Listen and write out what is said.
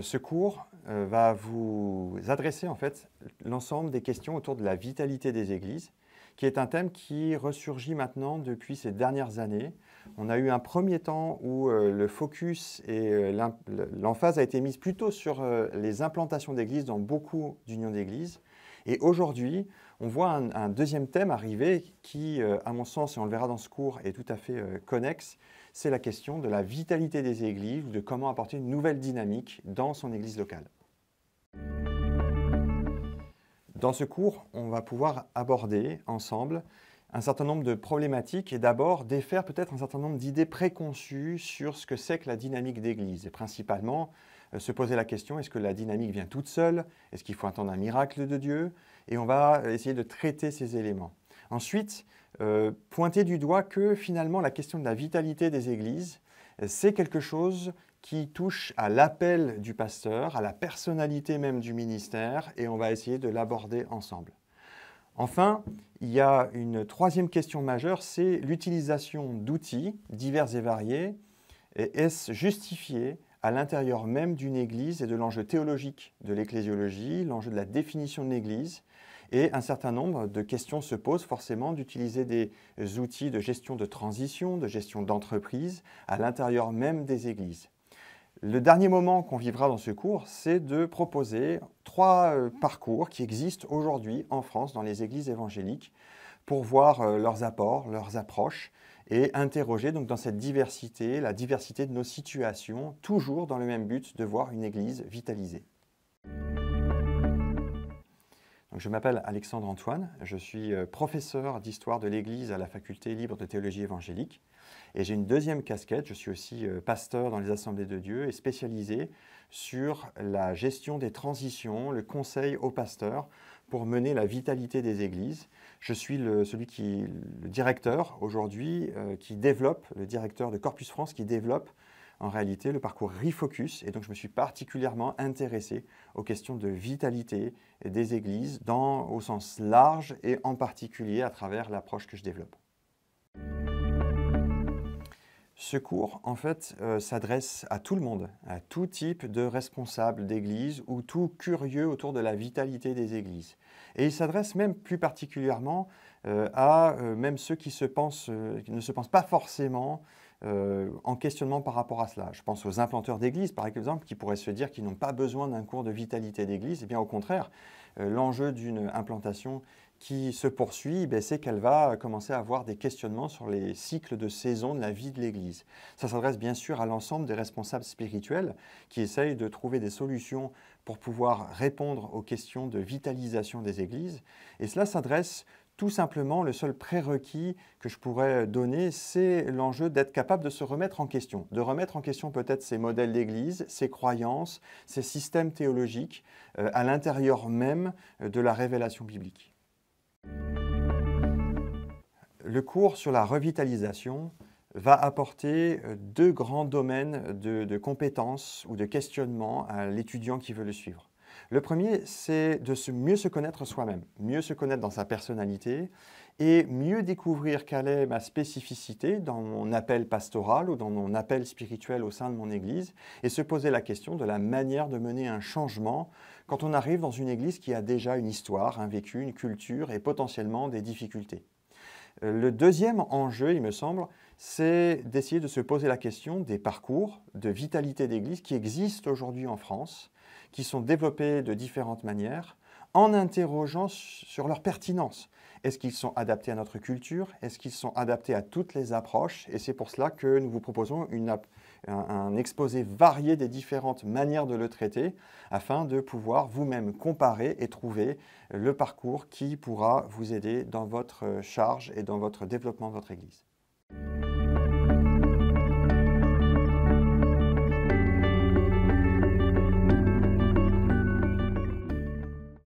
Ce cours va vous adresser en fait l'ensemble des questions autour de la vitalité des églises, qui est un thème qui ressurgit maintenant depuis ces dernières années. On a eu un premier temps où le focus et l'emphase a été mise plutôt sur les implantations d'églises dans beaucoup d'unions d'églises. Et aujourd'hui, on voit un deuxième thème arriver qui, à mon sens, et on le verra dans ce cours, est tout à fait connexe. C'est la question de la vitalité des églises, de comment apporter une nouvelle dynamique dans son église locale. Dans ce cours, on va pouvoir aborder ensemble un certain nombre de problématiques et d'abord défaire peut-être un certain nombre d'idées préconçues sur ce que c'est que la dynamique d'église. Et principalement, se poser la question, est-ce que la dynamique vient toute seule? Est-ce qu'il faut attendre un miracle de Dieu? Et on va essayer de traiter ces éléments. Ensuite, pointer du doigt que finalement la question de la vitalité des églises, c'est quelque chose qui touche à l'appel du pasteur, à la personnalité même du ministère, et on va essayer de l'aborder ensemble. Enfin, il y a une troisième question majeure, c'est l'utilisation d'outils divers et variés. Et est-ce justifié à l'intérieur même d'une église et de l'enjeu théologique de l'ecclésiologie, l'enjeu de la définition de l'église? Et un certain nombre de questions se posent forcément d'utiliser des outils de gestion de transition, de gestion d'entreprise à l'intérieur même des églises. Le dernier moment qu'on vivra dans ce cours, c'est de proposer 3 parcours qui existent aujourd'hui en France dans les églises évangéliques pour voir leurs apports, leurs approches et interroger donc dans cette diversité, la diversité de nos situations, toujours dans le même but de voir une église vitalisée. Donc, je m'appelle Alexandre Antoine, je suis professeur d'histoire de l'Église à la faculté libre de théologie évangélique et j'ai une deuxième casquette, je suis aussi pasteur dans les assemblées de Dieu et spécialisé sur la gestion des transitions, le conseil aux pasteurs pour mener la vitalité des églises. Je suis le directeur aujourd'hui qui développe, le directeur de Corpus France qui développe en réalité le parcours Refocus, et donc je me suis particulièrement intéressé aux questions de vitalité des églises au sens large et en particulier à travers l'approche que je développe. Ce cours, en fait, s'adresse à tout le monde, à tout type de responsable d'église ou tout curieux autour de la vitalité des églises. Et il s'adresse même plus particulièrement à même ceux qui ne se pensent pas forcément en questionnement par rapport à cela. Je pense aux implanteurs d'église, par exemple, qui pourraient se dire qu'ils n'ont pas besoin d'un cours de vitalité d'église. Eh bien, au contraire, l'enjeu d'une implantation qui se poursuit, c'est qu'elle va commencer à avoir des questionnements sur les cycles de saison de la vie de l'Église. Ça s'adresse bien sûr à l'ensemble des responsables spirituels qui essayent de trouver des solutions pour pouvoir répondre aux questions de vitalisation des églises. Et cela s'adresse tout simplement, le seul prérequis que je pourrais donner, c'est l'enjeu d'être capable de se remettre en question, de remettre en question peut-être ses modèles d'église, ses croyances, ses systèmes théologiques à l'intérieur même de la révélation biblique. Le cours sur la revitalisation va apporter 2 grands domaines de compétences ou de questionnement à l'étudiant qui veut le suivre. Le premier, c'est de mieux se connaître soi-même, mieux se connaître dans sa personnalité et mieux découvrir quelle est ma spécificité dans mon appel pastoral ou dans mon appel spirituel au sein de mon église et se poser la question de la manière de mener un changement quand on arrive dans une église qui a déjà une histoire, un vécu, une culture et potentiellement des difficultés. Le deuxième enjeu, il me semble, c'est d'essayer de se poser la question des parcours de vitalité d'église qui existent aujourd'hui en France, qui sont développés de différentes manières, en interrogeant sur leur pertinence. Est-ce qu'ils sont adaptés à notre culture? Est-ce qu'ils sont adaptés à toutes les approches? Et c'est pour cela que nous vous proposons un exposé varié des différentes manières de le traiter, afin de pouvoir vous-même comparer et trouver le parcours qui pourra vous aider dans votre charge et dans votre développement de votre Église.